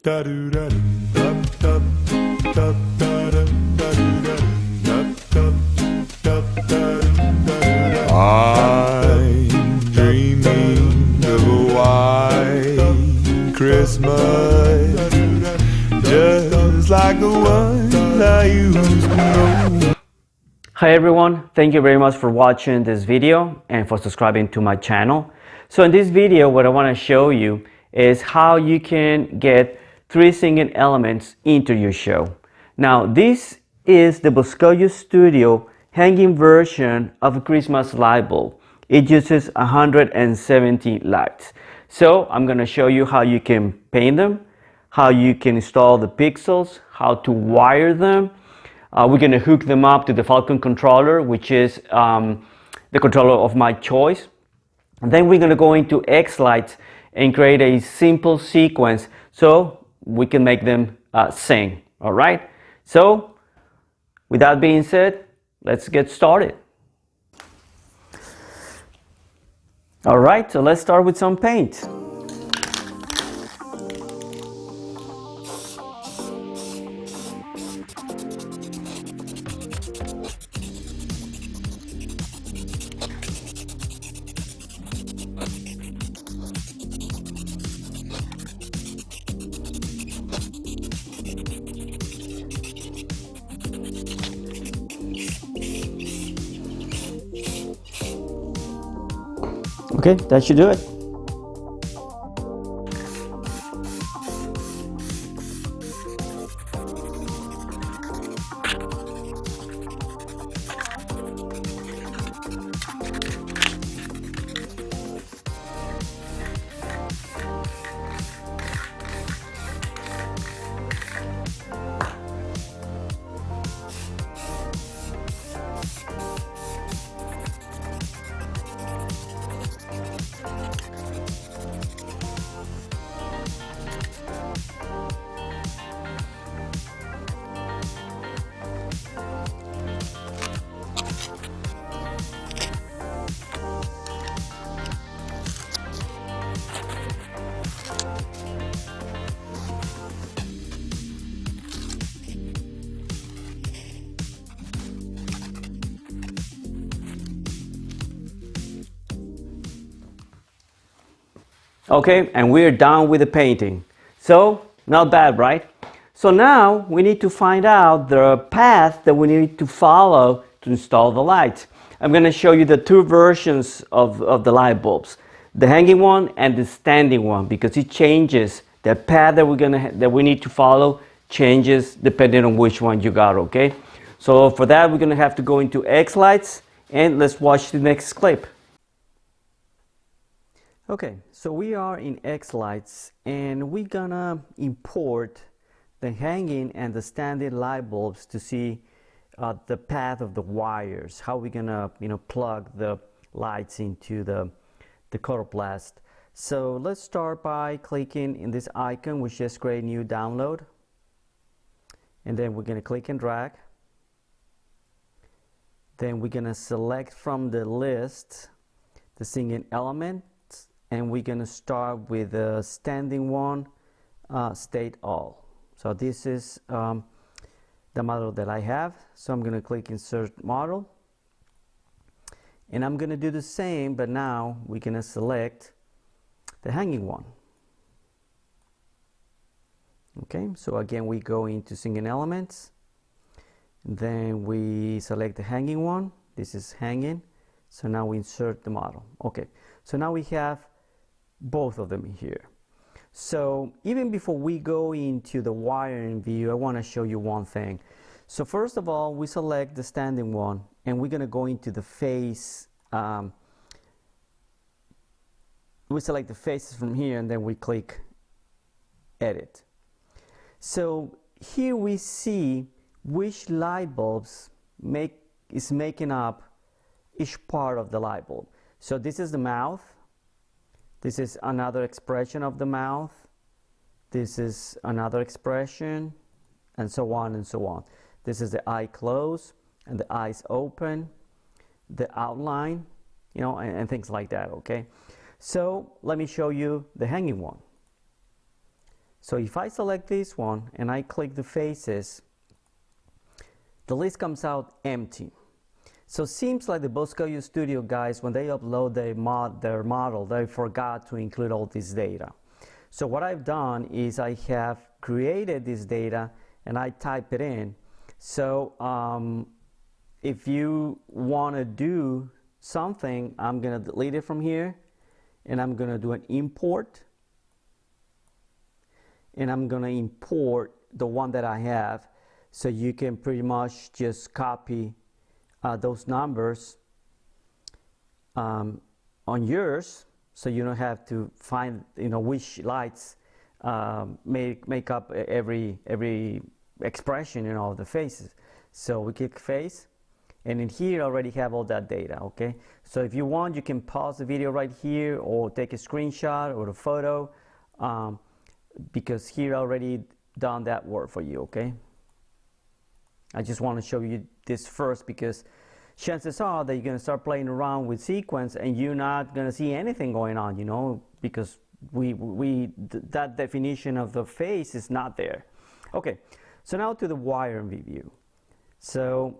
dreaming of a white Christmas, just like the one I used to know. Hi everyone, thank you very much for watching this video and for subscribing to my channel. So in this video, what I want to show you is how you can get 3 singing elements into your show. Now this is the Boscoyo Studio hanging version of a Christmas light bulb. It uses 170 lights. So I'm going to show you how you can paint them, how you can install the pixels, how to wire them. We're going to hook them up to the Falcon controller, which is the controller of my choice. And then we're going to go into xLights and create a simple sequence so we can make them sing. All right. So with that being said, let's get started. All right, so let's start with some paint. Okay, that should do it. Okay, and we're done with the painting. So, not bad, right? So now we need to find out the path that we need to follow to install the lights. I'm going to show you the 2 versions of the light bulbs, the hanging one and the standing one, because it changes. The path that we need to follow changes depending on which one you got, okay? So for that, we're going to have to go into xLights and let's watch the next clip. Okay, so we are in xLights and we're gonna import the hanging and the standing light bulbs to see the path of the wires, how we're gonna plug the lights into the coroplast. So let's start by clicking in this icon, which is create new download, and then we're gonna click and drag. Then we're gonna select from the list the singing element, and we're going to start with the standing one, state all. So this is the model that I have. So I'm going to click insert model, and I'm going to do the same, but now we're going to select the hanging one. Okay, so again we go into singing elements, then we select the hanging one. This is hanging, so now we insert the model. Okay, so now we have both of them here. So even before we go into the wiring view, I want to show you one thing. So first of all, we select the standing one and we're going to go into the face. We select the faces from here and then we click edit. So here we see which light bulbs is making up each part of the light bulb. So this is the mouth. This is another expression of the mouth. This is another expression, and so on and so on. This is the eye closed and the eyes open, the outline, and things like that, okay? So let me show you the hanging one. So if I select this one and I click the faces, the list comes out empty. So it seems like the Boscoyo Studio guys, when they upload their model, they forgot to include all this data. So what I've done is I have created this data and I type it in. So if you want to do something, I'm going to delete it from here and I'm going to do an import. And I'm going to import the one that I have, so you can pretty much just copy those numbers on yours, so you don't have to find, you know, which lights make up every expression in all the faces. So we click face, and in here I already have all that data. Okay, so if you want, you can pause the video right here or take a screenshot or a photo, because here I already done that work for you. Okay, I just want to show you this first, because chances are that you're going to start playing around with sequence and you're not going to see anything going on, you know, because that definition of the face is not there. Okay, so now to the Wirefy view. So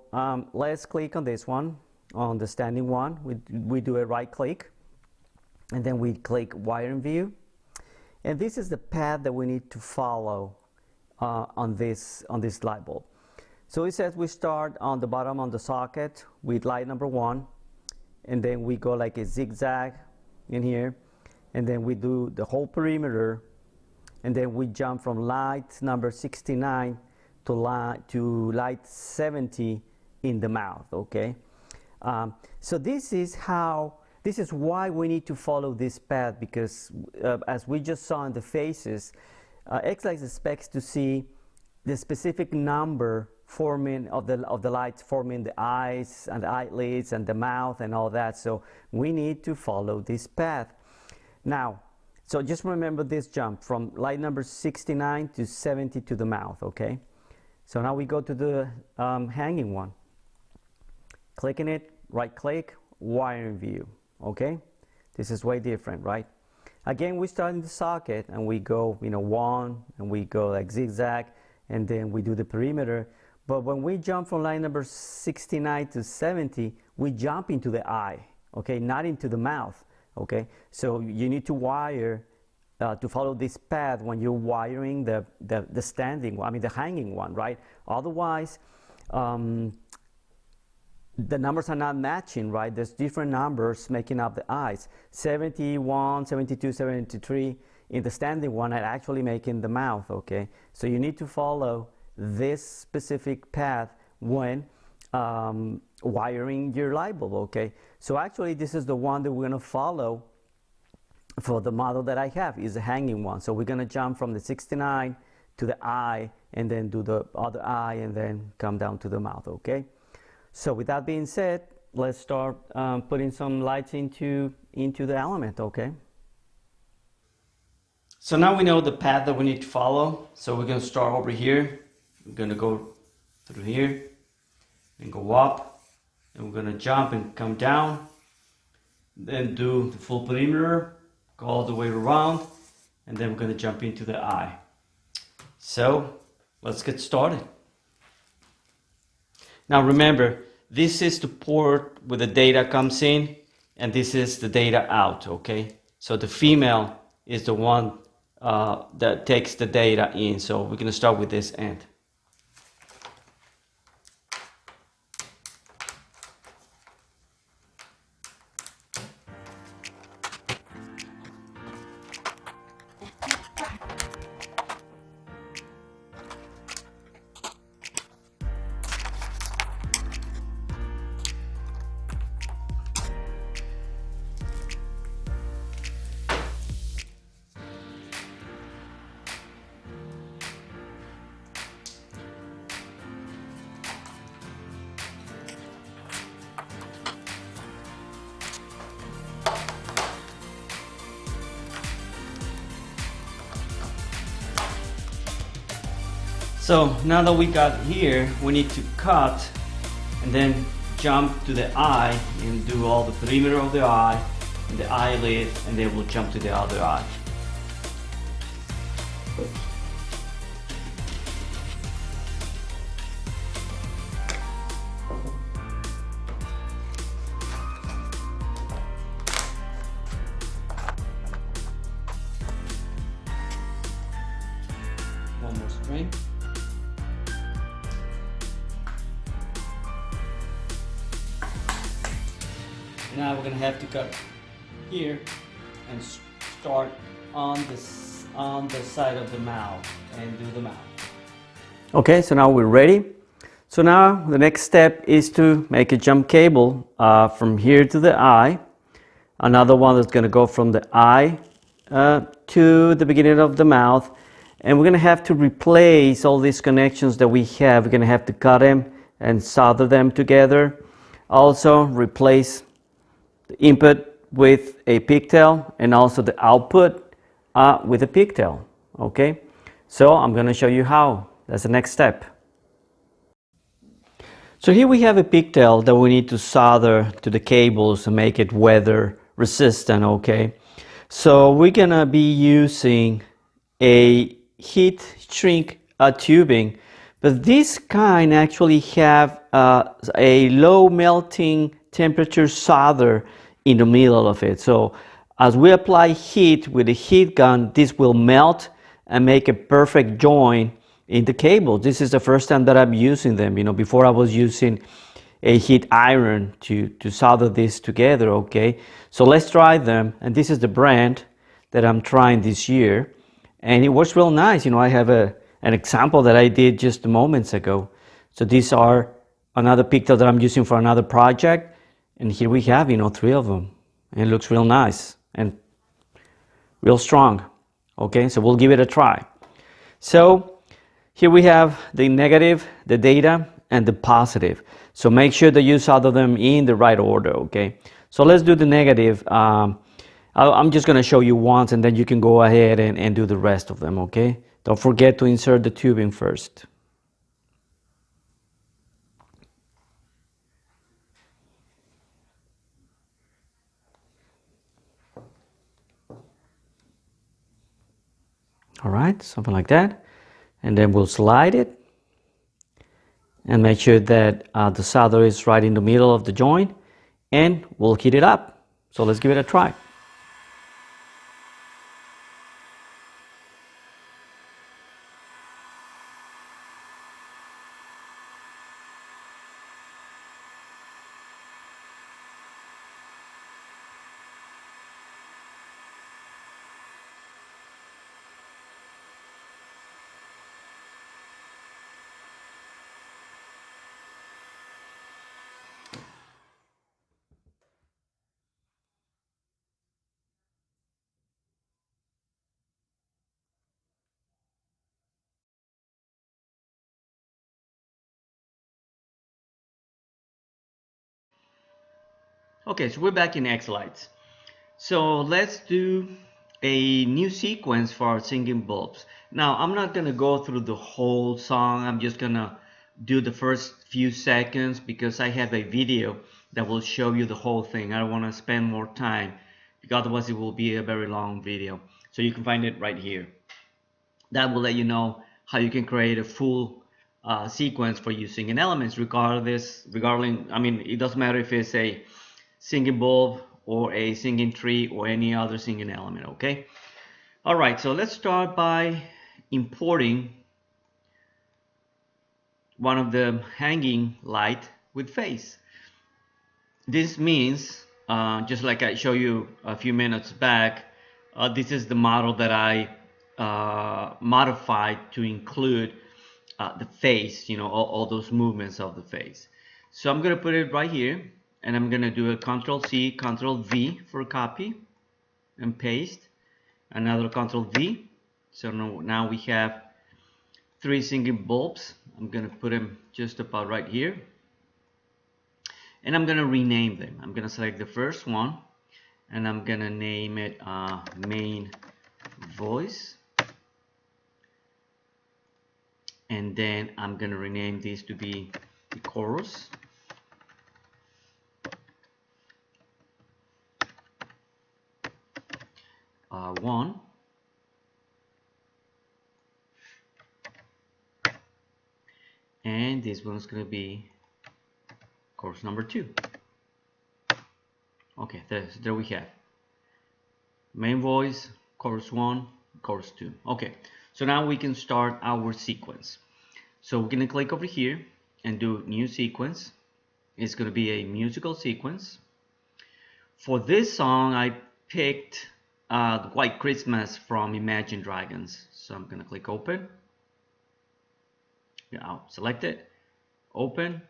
let's click on this one, on the standing one. We do a right click and then we click Wirefy view, and this is the path that we need to follow on this light bulb. So it says we start on the bottom on the socket with light number 1, and then we go like a zigzag in here, and then we do the whole perimeter, and then we jump from light number 69 to light 70 in the mouth. Okay, so this is why we need to follow this path, because as we just saw in the faces, xLights expects to see the specific number forming of the lights, forming the eyes and the eyelids and the mouth and all that. So we need to follow this path. Now, so just remember this jump from light number 69 to 70 to the mouth. Okay, so now we go to the hanging one. Clicking it, right click, Wirefy view. Okay, this is way different, right? Again, we start in the socket and we go, you know, 1, and we go like zigzag, and then we do the perimeter. But when we jump from line number 69 to 70, we jump into the eye, okay, not into the mouth. Okay, so you need to wire to follow this path when you're wiring the standing one, I mean the hanging one, right? Otherwise, the numbers are not matching, right? There's different numbers making up the eyes. 71, 72, 73 in the standing one are actually making the mouth. Okay, so you need to follow this specific path when wiring your light bulb. Okay, so actually this is the one that we're going to follow for the model that I have, is the hanging one. So we're going to jump from the 69 to the eye, and then do the other eye, and then come down to the mouth. Okay, so with that being said, let's start putting some lights into the element. Okay, so now we know the path that we need to follow. So we're going to start over here. We're going to go through here and go up, and we're going to jump and come down, then do the full perimeter, go all the way around, and then we're going to jump into the eye. So let's get started. Now remember, this is the port where the data comes in, and this is the data out. Okay, so the female is the one that takes the data in. So we're going to start with this end. So now that we got here, we need to cut and then jump to the eye and do all the perimeter of the eye and the eyelid, and then we'll jump to the other eye. one more string. Now we're gonna have to cut here and start on the side of the mouth and do the mouth. Okay, so now we're ready. So now the next step is to make a jump cable from here to the eye. Another one that's going to go from the eye to the beginning of the mouth. And we're going to have to replace all these connections that we have. We're going to have to cut them and solder them together. Also replace the input with a pigtail and also the output with a pigtail. Okay, so I'm going to show you how. That's the next step. So here we have a pigtail that we need to solder to the cables to make it weather resistant, okay? So we're gonna be using a heat shrink tubing, but this kind actually have a low melting temperature solder in the middle of it. So as we apply heat with the heat gun, this will melt and make a perfect joint in the cable. This is the first time that I'm using them. You know, before I was using a heat iron to solder this together, okay? So let's try them, and this is the brand that I'm trying this year, and it works real nice. You know, I have an example that I did just moments ago. So these are another pigtail that I'm using for another project, and here we have, you know, 3 of them, and it looks real nice and real strong, okay? So we'll give it a try. So here we have the negative, the data, and the positive. So make sure that you solder them in the right order, okay? So let's do the negative. I'm just gonna show you once and then you can go ahead and do the rest of them, okay? Don't forget to insert the tubing first. All right, something like that. And then we'll slide it and make sure that the solder is right in the middle of the joint, and we'll heat it up. So let's give it a try. Okay, so we're back in xLights. So let's do a new sequence for our singing bulbs. Now, I'm not gonna go through the whole song. I'm just gonna do the first few seconds because I have a video that will show you the whole thing. I don't wanna spend more time because otherwise it will be a very long video. So you can find it right here. That will let you know how you can create a full sequence for your singing elements regarding, I mean, it doesn't matter if it's a singing bulb or a singing tree or any other singing element, okay? All right, so let's start by importing one of the hanging light with face. This means, just like I showed you a few minutes back, this is the model that I modified to include the face, you know, all those movements of the face. So I'm gonna put it right here, and I'm gonna do a Ctrl+C, Ctrl+V for copy and paste, another Ctrl+V. So now we have 3 singing bulbs. I'm gonna put them just about right here, and I'm gonna rename them. I'm gonna select the first one, and I'm gonna name it main voice, and then I'm gonna rename this to be the chorus. One, and this one's gonna be chorus number 2. Okay, there we have main voice, chorus 1, chorus 2. Okay, So now we can start our sequence. So we're gonna click over here and do new sequence. It's gonna be a musical sequence. For this song, I picked White Christmas from Imagine Dragons. So I'm gonna click open. Yeah, I'll select it, open,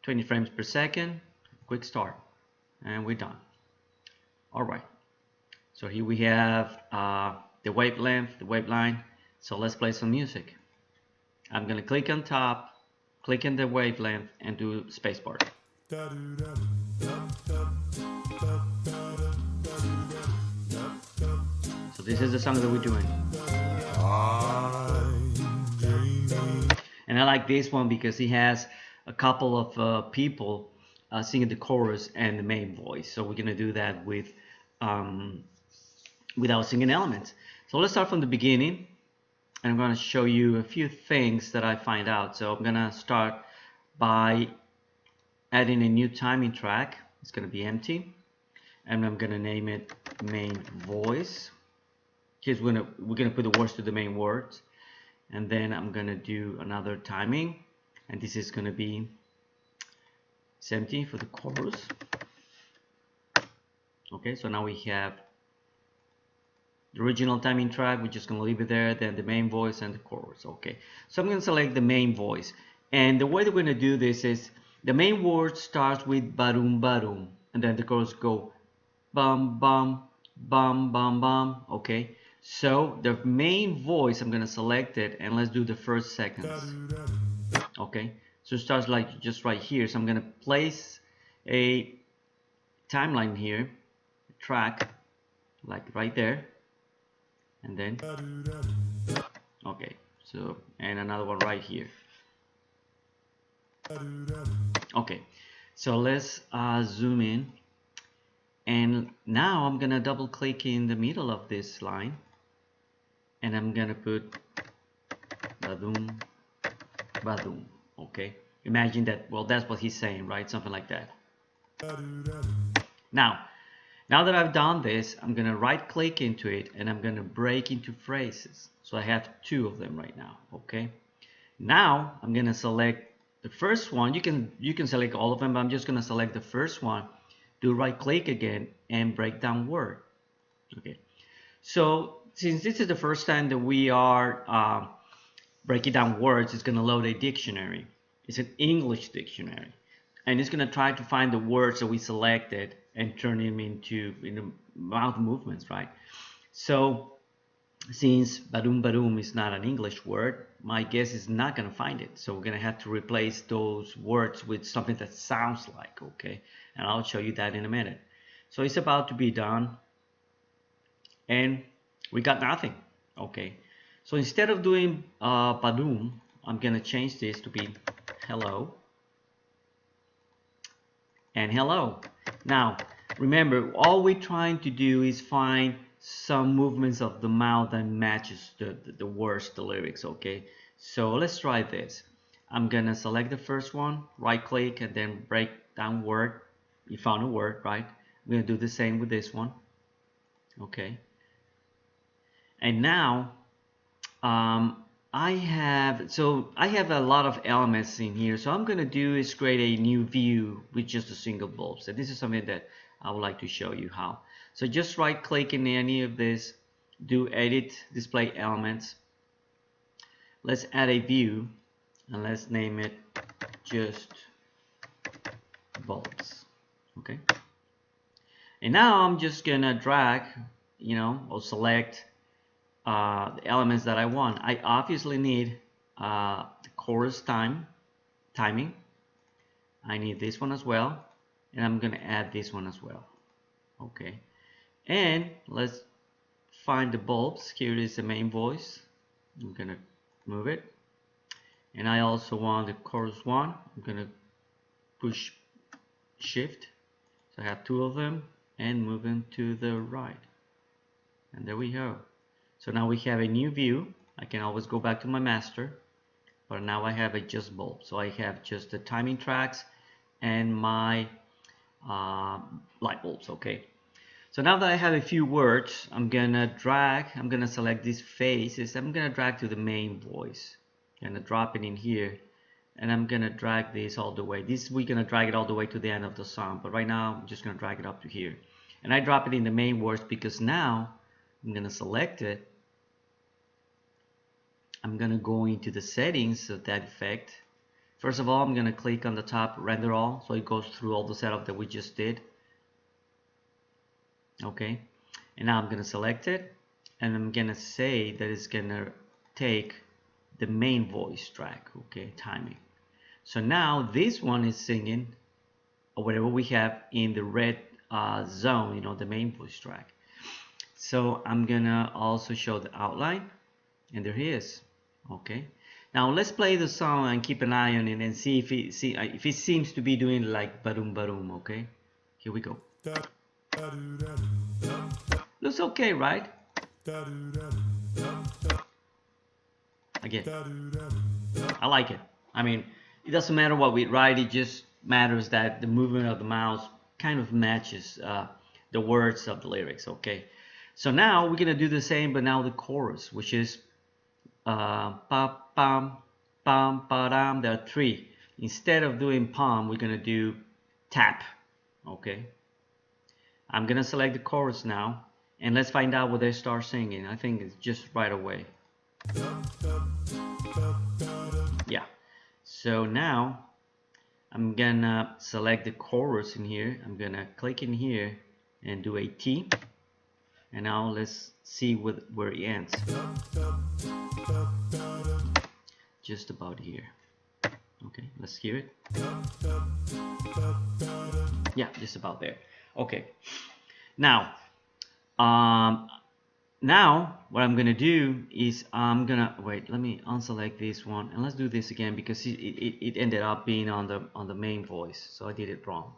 20 frames per second, quick start, and we're done. All right, so here we have the wavelength, the waveline. So let's play some music. I'm gonna click on top, click in the wavelength, and do spacebar. So this is the song that we're doing. And I like this one because he has a couple of people singing the chorus and the main voice. So we're gonna do that with without singing elements. So let's start from the beginning. And I'm gonna show you a few things that I find out. So I'm gonna start by adding a new timing track. It's gonna be empty. And I'm gonna name it main voice. Here's we're gonna put the words to the main words. And then I'm gonna do another timing, and this is gonna be 70 for the chorus. Okay, so now we have the original timing track. We're just gonna leave it there, then the main voice and the chorus. Okay, so I'm gonna select the main voice, and the way that we're gonna do this is the main word starts with barum barum, and then the chorus go bum bum bum bum bum. Okay, so the main voice, I'm gonna select it, and let's do the first seconds. Okay, so it starts like just right here. So I'm gonna place a timeline here, track like right there, and then okay, so and another one right here. Okay, so let's zoom in, and now I'm gonna double click in the middle of this line, and I'm gonna put badum badum. Okay, imagine that. Well, that's what he's saying, right? Something like that. Now that I've done this, I'm gonna right click into it, and I'm gonna break into phrases. So I have two of them right now. Okay, now I'm gonna select the first one. You can select all of them, but I'm just gonna select the first one, do right click again, and break down word. Okay, so since this is the first time that we are breaking down words, it's gonna load a dictionary. It's an English dictionary, and it's gonna try to find the words that we selected and turn them into mouth movements, right? So since badum badum is not an English word, my guess is not gonna find it. So we're gonna have to replace those words with something that sounds like, okay? And I'll show you that in a minute. So it's about to be done, and we got nothing. Okay, so instead of doing badum, I'm gonna change this to be hello and hello. Now remember, all we're trying to do is find some movements of the mouth that matches the words, the lyrics. Okay, so let's try this. I'm gonna select the first one, right click, and then break down word. You found a word, right? I'm gonna do the same with this one. Okay, and now I have a lot of elements in here. So I'm gonna do is create a new view with just a single bulb. So this is something that I would like to show you how. So just right click in any of this, do edit display elements. Let's add a view, and let's name it just bulbs. Okay, and now I'm just gonna drag, or select the elements that I want. I obviously need the chorus timing. I need this one as well, and I'm gonna add this one as well. Okay, and let's find the bulbs. Here is the main voice. I'm gonna move it, and I also want the chorus one. I'm gonna push shift, so I have two of them, and move them to the right, and there we go. So now we have a new view. I can always go back to my master, but now I have a just bulb. So I have just the timing tracks and my light bulbs. Okay, So now that I have a few words, I'm gonna select these faces, I'm gonna drag to the main voice. I'm gonna drop it in here, and I'm gonna drag this all the way. We're gonna drag it all the way to the end of the song, but right now I'm just gonna drag it up to here. And I drop it in the main words because now I'm gonna select it. I'm gonna go into the settings of that effect. First of all, I'm gonna click on the top, render all, so it goes through all the setup that we just did. Okay, and now I'm gonna select it, and I'm gonna say that it's gonna take the main voice track. Okay, timing. So now this one is singing or whatever we have in the red zone, you know, the main voice track. So I'm gonna also show the outline, and there he is. Okay, now let's play the song and keep an eye on it and see if it seems to be doing like badoom badoom. Okay, here we go. Looks okay, right? Again, I like it. I mean, it doesn't matter what we write, it just matters that the movement of the mouse kind of matches the words of the lyrics. Okay, so now we're gonna do the same, but now the chorus, which is pa pam pam pa-dam. There are three. Instead of doing palm, we're gonna do tap. Okay, I'm gonna select the chorus now, and let's find out what they start singing. I think it's just right away. Yeah, so now I'm gonna select the chorus in here. I'm gonna click in here and do a T, and now let's see where it ends. Just about here. Okay, let's hear it. Yeah, just about there. Okay, now what I'm gonna do is I'm gonna wait. Let me unselect this one, and let's do this again because it ended up being on the main voice, so I did it wrong.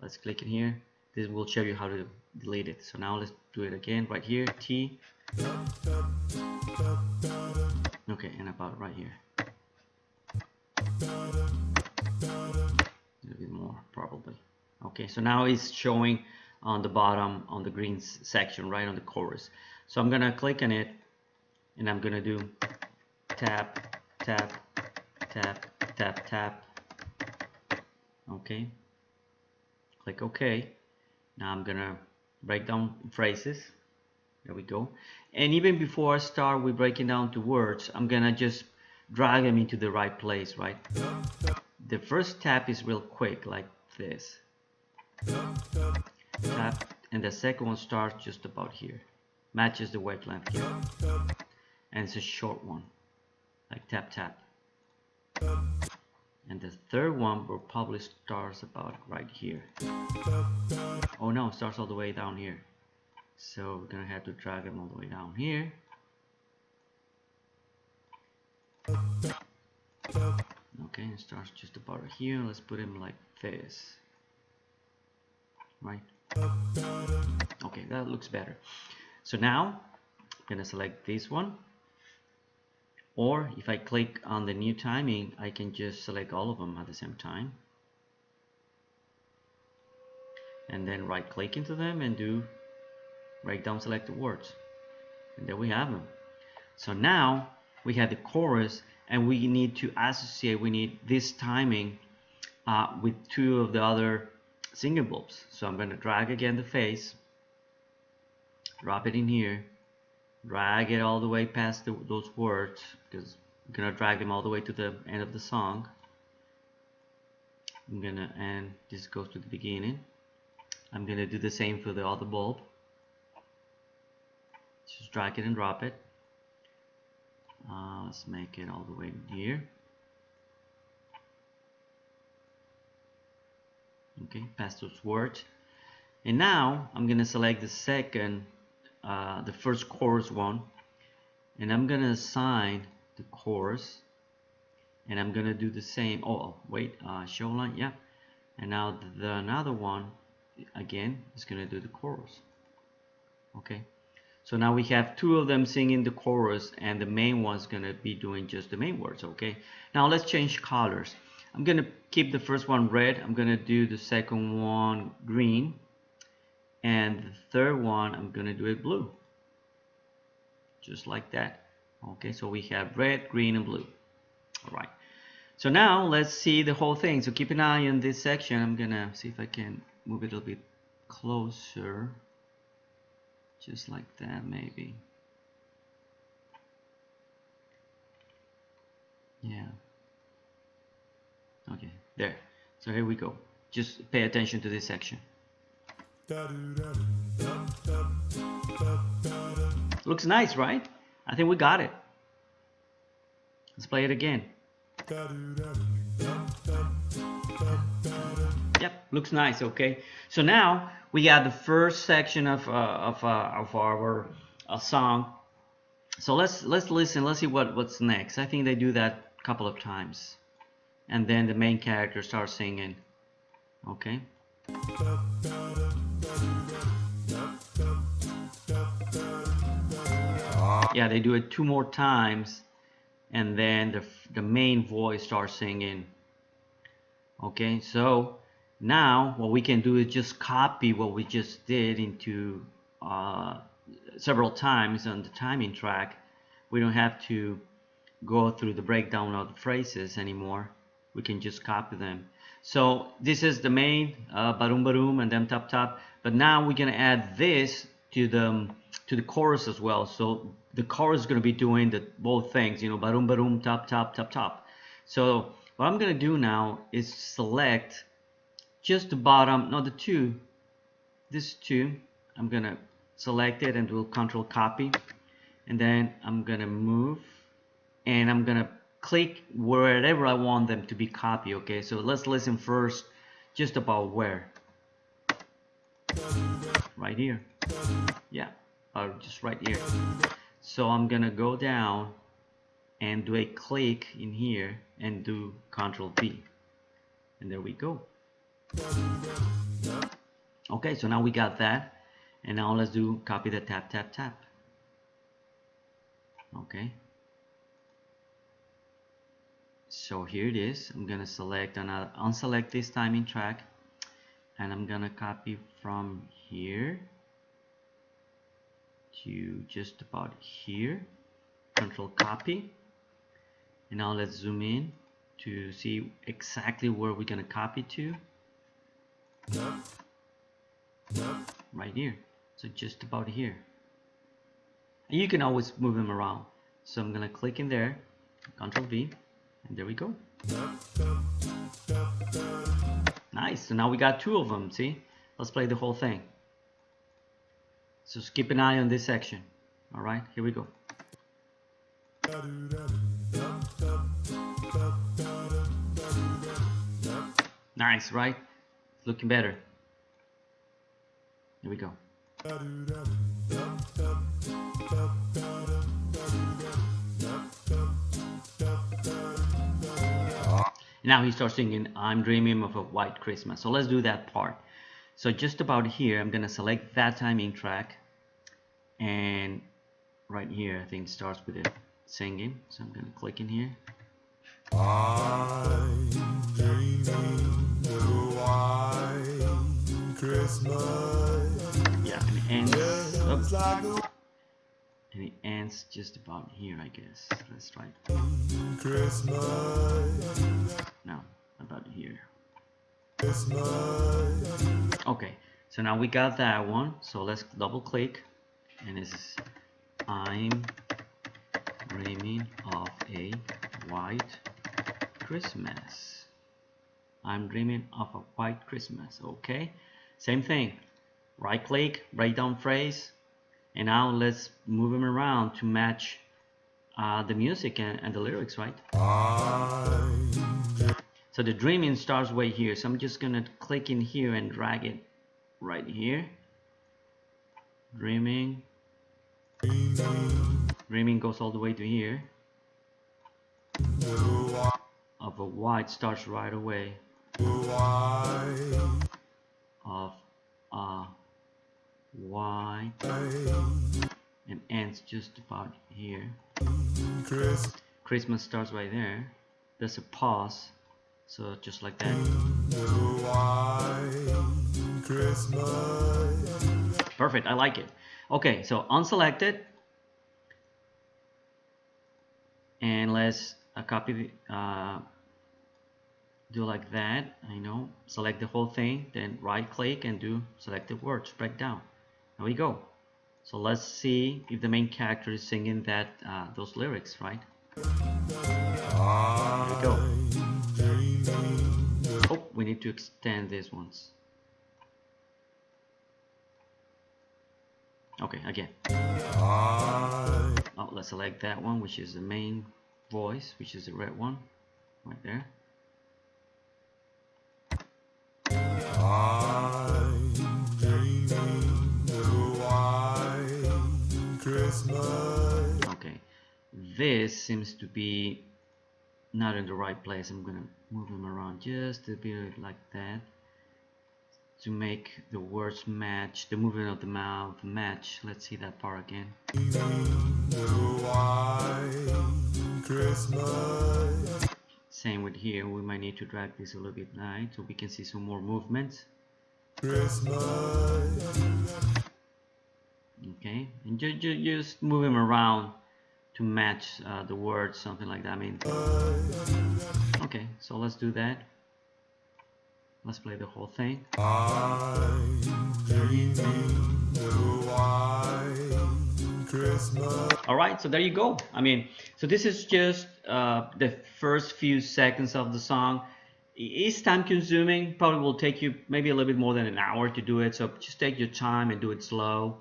Let's click in here. This will show you how to delete it. So now let's do it again right here. T. Okay, and about right here. A little bit more probably. Okay, so now it's showing on the bottom on the green section, right on the chorus. So I'm gonna click on it, and I'm gonna do tap tap tap tap tap. Okay, click OK. Now I'm gonna break down phrases. There we go. And even before I start with breaking down to words, I'm gonna just drag them into the right place, right? The first tap is real quick, like this. Tap, and the second one starts just about here. Matches the wavelength here. And it's a short one, like tap tap. And the third one will probably starts about right here. Oh no, it starts all the way down here. So we're gonna have to drag them all the way down here. Okay, it starts just about right here. Let's put him like this. Right? Okay, that looks better. So now I'm gonna select this one. Or if I click on the new timing, I can just select all of them at the same time. And then right click into them and do break down selected words. And there we have them. So now we have the chorus, and we need to associate, we need this timing with two of the other singing bulbs. So I'm going to drag again the face, drop it in here, drag it all the way past those words, because I'm going to drag them all the way to the end of the song. I'm going to, and this goes to the beginning. I'm going to do the same for the other bulb. Just drag it and drop it. Let's make it all the way here. Okay, past those words. And now I'm gonna select the second, the first chorus one, and I'm gonna assign the chorus, and I'm gonna do the same. Oh wait, show line, yeah. And now another one again is gonna do the chorus. Okay. So now we have two of them singing the chorus, and the main one's gonna be doing just the main words. Okay, now let's change colors. I'm gonna keep the first one red. I'm gonna do the second one green, and the third one I'm gonna do it blue, just like that. Okay, so we have red, green, and blue. All right, so now let's see the whole thing. So keep an eye on this section. I'm gonna see if I can move it a little bit closer, just like that maybe. Yeah, okay, there. So here we go. Just pay attention to this section. Looks nice, right? I think we got it. Let's play it again. Yep, looks nice. Okay, so now we got the first section of our song. So let's listen. Let's see what's next. I think they do that a couple of times, and then the main character starts singing. Okay. Yeah, they do it 2 more times, and then the main voice starts singing. Okay, so now what we can do is just copy what we just did into several times on the timing track. We don't have to go through the breakdown of the phrases anymore. We can just copy them. So this is the main barum barum and then tap tap, but now we're gonna add this to the chorus as well. So the chorus is gonna be doing both things, you know, barum barum, tap tap, tap tap. So what I'm gonna do now is select just the bottom, not the two, this two. I'm gonna select it and do Control copy, and then I'm gonna move, and I'm gonna click wherever I want them to be copied. Okay, so let's listen first just about where. Right here. Yeah, or just right here. So I'm gonna go down and do a click in here and do Control V, and there we go. Okay, so now we got that, and now let's do copy the tap tap tap. Okay, so here it is. I'm gonna select another, unselect this timing track, and I'm gonna copy from here to just about here. Control copy, and now let's zoom in to see exactly where we're gonna copy to. Right here, so just about here. And you can always move them around. So I'm gonna click in there, Control V, and there we go. Nice. So now we got 2 of them. See? Let's play the whole thing. So just keep an eye on this section. All right, here we go. Nice, right? Looking better. Here we go. Now he starts singing, I'm dreaming of a white Christmas. So let's do that part. So just about here, I'm gonna select that timing track, and right here, I think it starts with it singing. So I'm gonna click in here. I'm dreaming of a white Christmas. Yeah, and it ends. Just like a And it ends just about here, I guess. Let's try it. Christmas. No, about here. Christmas. Okay, so now we got that one. So let's double click, and this is I'm dreaming of a white Christmas. I'm dreaming of a white Christmas. Okay, same thing. Right click, break down phrase, and now let's move them around to match the music and the lyrics, right? So the dreaming starts way here. So I'm just gonna click in here and drag it right here. Dreaming. Dreaming goes all the way to here. Of a white starts right away. Of a white and ends just about here. Christmas starts right there. There's a pause, so just like that. Christmas. Perfect, I like it. Okay, so unselect it. And let's copy, do like that. I know, select the whole thing, then right click and do selected words, breakdown. There we go. So let's see if the main character is singing that those lyrics, right? There we go. Oh, we need to extend these ones. Okay, again. Oh, let's select that one, which is the main voice, which is the red one, right there. Okay, this seems to be not in the right place. I'm gonna move him around just a bit like that to make the words match, the movement of the mouth match. Let's see that part again. Same with here, we might need to drag this a little bit right so we can see some more movements. Okay, and just move him around to match the words, something like that. I mean, okay, so let's do that. Let's play the whole thing. All right, so there you go. I mean, so this is just the first few seconds of the song. It's time consuming, probably will take you maybe a little bit more than an hour to do it, so just take your time and do it slow.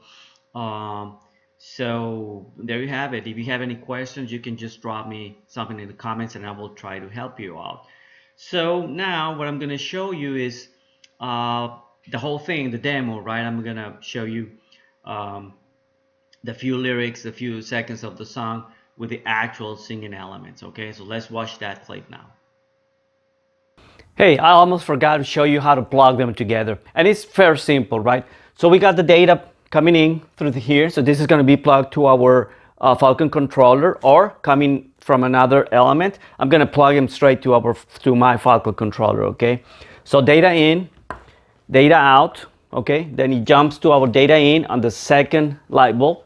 So there you have it. If you have any questions, you can just drop me something in the comments and I will try to help you out. So now what I'm going to show you is the whole thing, the demo, right? I'm going to show you the few lyrics, the few seconds of the song with the actual singing elements. Okay, so let's watch that clip now. Hey, I almost forgot to show you how to plug them together, and it's very simple, right? So we got the data coming in through here, so this is going to be plugged to our Falcon controller, or coming from another element. I'm going to plug them straight to my Falcon controller. Okay, so data in, data out. Okay, then it jumps to our data in on the second light bulb,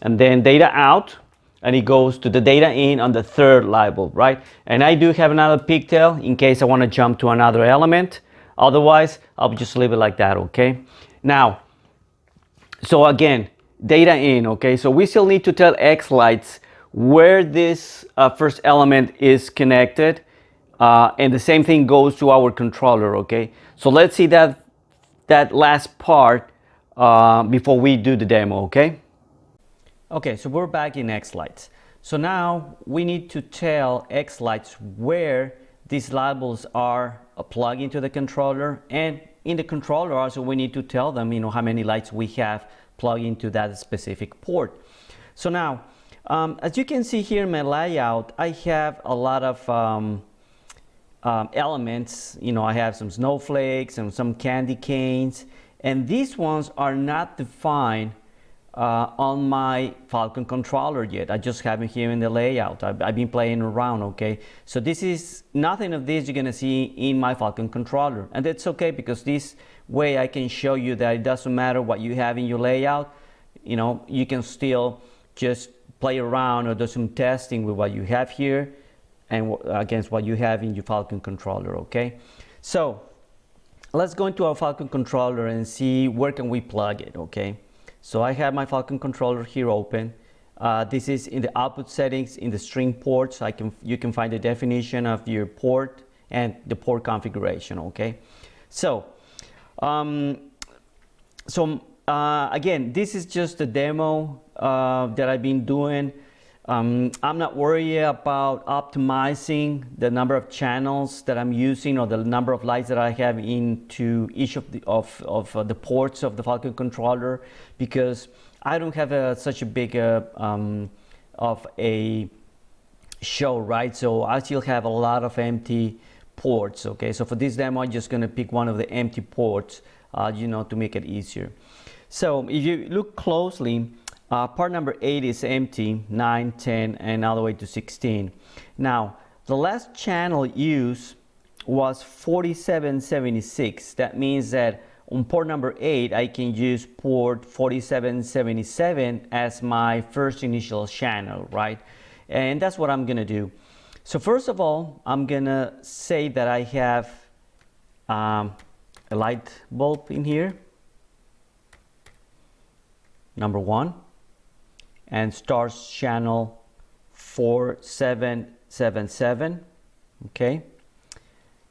and then data out, and it goes to the data in on the third light bulb, right? And I do have another pigtail in case I want to jump to another element. Otherwise, I'll just leave it like that. Okay, now, so again, data in. Okay, so we still need to tell xLights where this first element is connected, and the same thing goes to our controller. Okay, so let's see that last part before we do the demo. Okay, so we're back in xLights. So now we need to tell xLights where these light bulbs are plugged into the controller, and in the controller also we need to tell them, how many lights we have plugged into that specific port. So now, as you can see here in my layout, I have a lot of elements. I have some snowflakes and some candy canes, and these ones are not defined on my Falcon controller yet. I just have it here in the layout. I've been playing around. Okay, so this is nothing of this you're gonna see in my Falcon controller, and that's okay, because this way I can show you that it doesn't matter what you have in your layout. You can still just play around or do some testing with what you have here and against what you have in your Falcon controller. Okay, so let's go into our Falcon controller and see where can we plug it. Okay, so I have my Falcon controller here open. This is in the output settings in the string ports. You can find the definition of your port and the port configuration. Okay, so again, this is just a demo that I've been doing. I'm not worried about optimizing the number of channels that I'm using or the number of lights that I have into each of the ports of the Falcon controller, because I don't have such a big of a show, right? So I still have a lot of empty ports. Okay, so for this demo, I'm just gonna pick one of the empty ports, to make it easier. So if you look closely, part number 8 is empty, 9, 10, and all the way to 16. Now, the last channel used was 4776. That means that on port number 8, I can use port 4777 as my first initial channel, right? And that's what I'm gonna do. So first of all, I'm gonna say that I have a light bulb in here, number 1, and starts channel 4777, okay?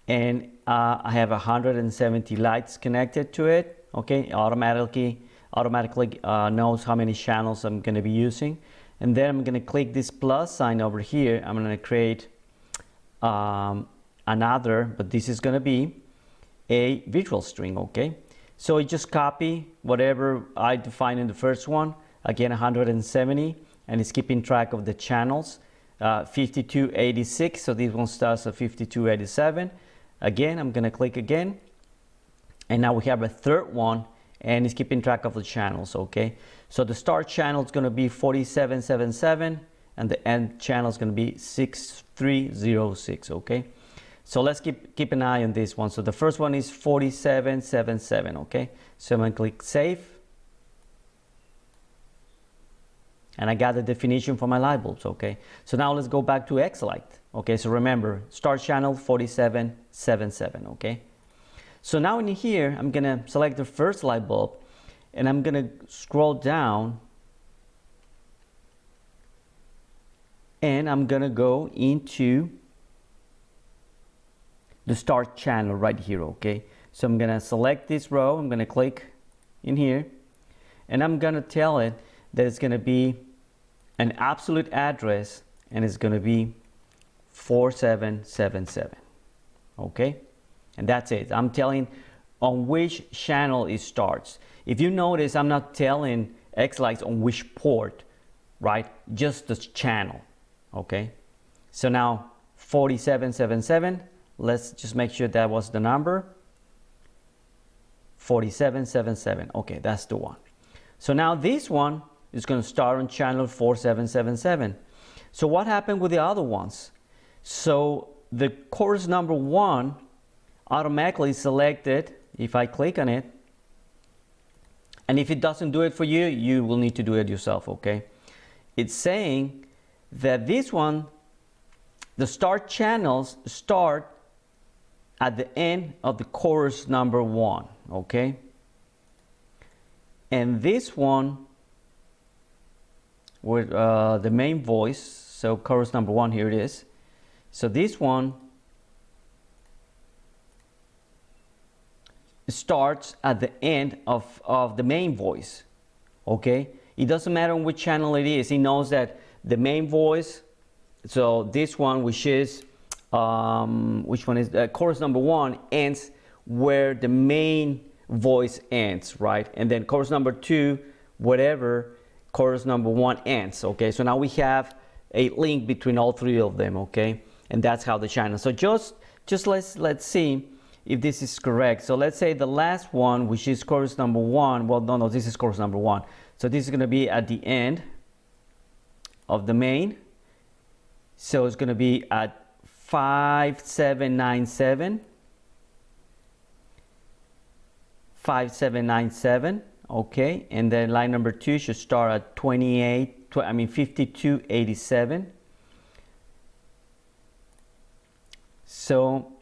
And I have 170 lights connected to it, okay? Automatically knows how many channels I'm gonna be using. And then I'm gonna click this plus sign over here. I'm gonna create another, but this is gonna be a visual string, okay? So I just copy whatever I define in the first one, again 170, and it's keeping track of the channels, 5286, so this one starts at 5287. Again, I'm gonna click again, and now we have a third one, and it's keeping track of the channels, okay? So the start channel is gonna be 4777, and the end channel is gonna be 6306, okay? So let's keep an eye on this one. So the first one is 4777, okay? So I'm gonna click save. And I got the definition for my light bulbs, okay? So now let's go back to xLight, okay? So remember, start channel 4777, okay? So now in here, I'm gonna select the first light bulb, and I'm gonna scroll down, and I'm gonna go into the start channel right here, okay? So I'm gonna select this row, I'm gonna click in here, and I'm gonna tell it that it's gonna be an absolute address, and it's gonna be 4777, okay? And that's it. I'm telling on which channel it starts. If you notice, I'm not telling xLights on which port, right? Just the channel, okay? So now 4777, let's just make sure that was the number. 4777, okay, that's the one. So now this one is going to start on channel 4777. So what happened with the other ones? So the chorus number 1 automatically selected if I click on it, and if it doesn't do it for you, you will need to do it yourself, okay? It's saying that this one, the start channels start at the end of the chorus number 1, okay? And this one with the main voice, so chorus number 1, here it is. So this one starts at the end of the main voice, okay? It doesn't matter on which channel it is. He knows that the main voice, so this one, which is which one is chorus number 1, ends where the main voice ends, right? And then chorus number 2, whatever chorus number 1 ends, okay? So now we have a link between all 3 of them, okay? And that's how the channel. So just let's see if this is correct. So let's say the last one, which is chorus number 1, well, no, this is chorus number 1. So this is gonna be at the end of the main. So it's gonna be at 5797, 5797, okay? And then line number 2 should start at 5287. So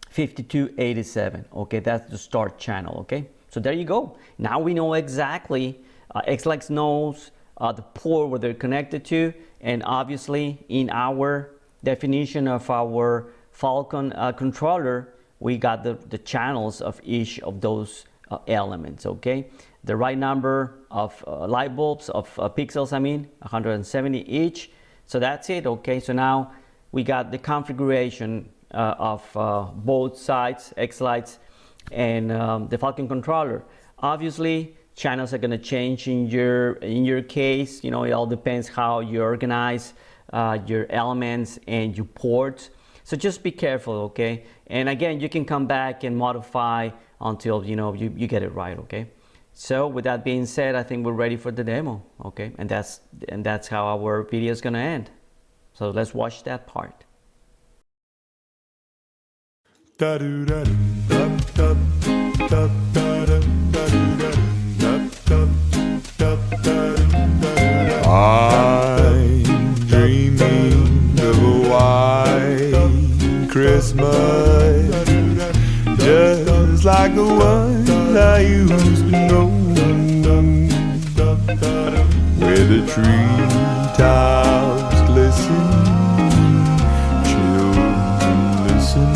5287, okay? That's the start channel, okay? So there you go. Now we know exactly, xLights knows the port where they're connected to, and obviously in our definition of our Falcon controller, we got the channels of each of those elements, okay? The right number of light bulbs, of pixels, 170 each. So that's it, okay? So now we got the configuration of both sides, xLights and the Falcon controller. Obviously, channels are gonna change in your case. You know, it all depends how you organize your elements and your ports. So just be careful, okay? And again, you can come back and modify until you get it right, okay? So with that being said, I think we're ready for the demo, okay? And that's how our video is gonna end. So let's watch that part. Da do da do da da I'm dreaming of a white Christmas, just like the one I used to know, where the treetops glisten, children listen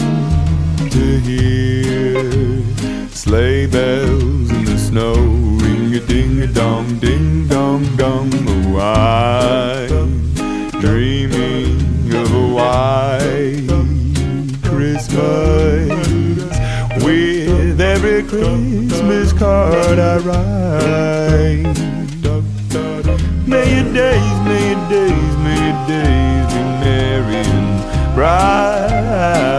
to hear sleigh bells in the snow, ring-a-ding-a-dong, ding-dong-dong. Oh, I'm dreaming of a white Christmas, with every Christmas card I write. May your days, may your days, may your days be merry and bright.